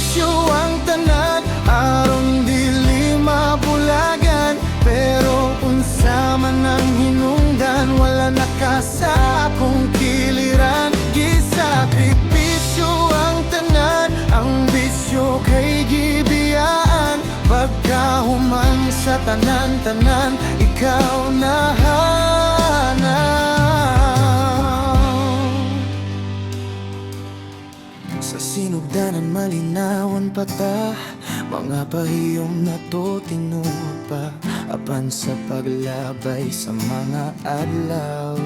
sakripisyo ang tanan, aron dili mabulagan. Pero unsa man ang hinungdan, wala nakasa akong kiliran. Gisakripisyo ang tanan, ang bisyo kay gibiyaan. Pagkahuman sa tanan-tanan, ikaw na sa sinugdanan malinawan pata, mga pahiyom na to tinuod pa, apan sa paglabay sa mga adlaw.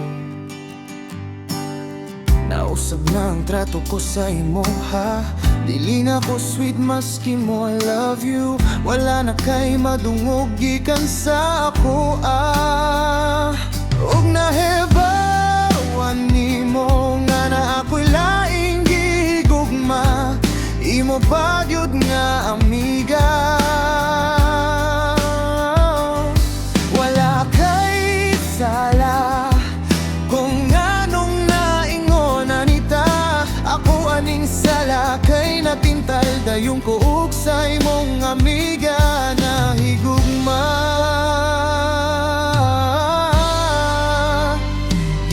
Nausab na ang trato ko sa imo ha, dili na ko sweet maski mo I love you. Wala na kay madungog gikan sa ako ug nahebawan nimo nga na ako'y laing gigugma, imo bagyod nga amiga. Wala kay sala kung anong naingon anita, ako aning sala kay natintal dayong kuog sa imong amiga na higugma.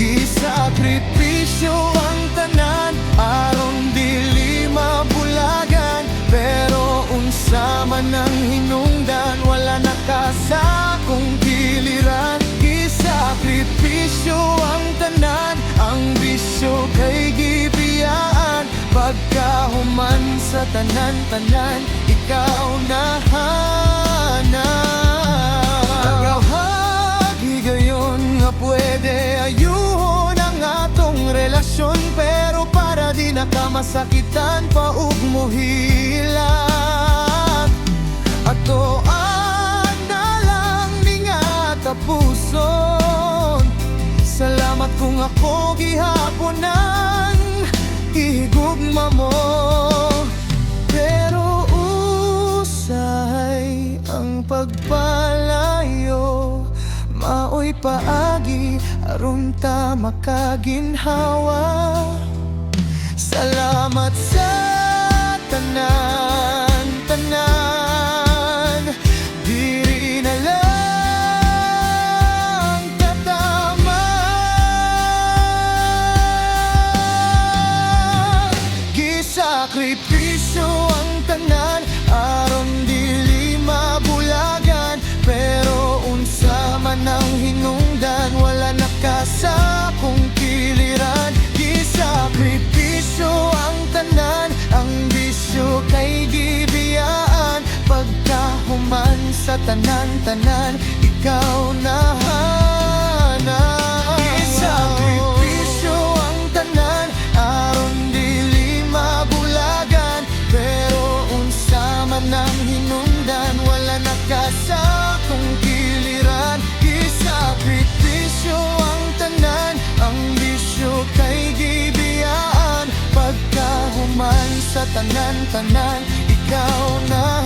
Gisakripisyo ang tanan, aron dili mabulagan. Pero unsa man ang hinungdan, wala nakasa kung giliran. Gisakripisyo ang tanan, ang bisyo kay gibiyaan. Pagkahuman sa tanan-tanan, ikaw na nagawhagi gayon nga pwede ayuhon ang atong relasyon. Pero para di na ka masakitan pa ug muhilat, atoan na lang ning tapuson. Salamat kung ako gihaponan, ihigugma mo. Pero usay ang pagpalayo, maoy paagi aron ta makaginhawa. Salamat sa tanan-tanan, diri na lang katama. Gisakripisyo ang tanan, aron dili mabulagan. Pero unsa man ang hinungdan, wala nakasa kung kiliran. Gisakripisyo ang tanan, ang bisyo kay gibiyaan. Pagkahuman sa tanan-tanan, ikaw na Gisakripisyo ang tanan, aron dili mabulagan. Pero unsa man ang hinungdan, wala nakasa kung kiliran. Gisakripisyo ang tanan, ang bisyo kay gibiyaan. Pagkahuman sa tanan-tanan, ikaw na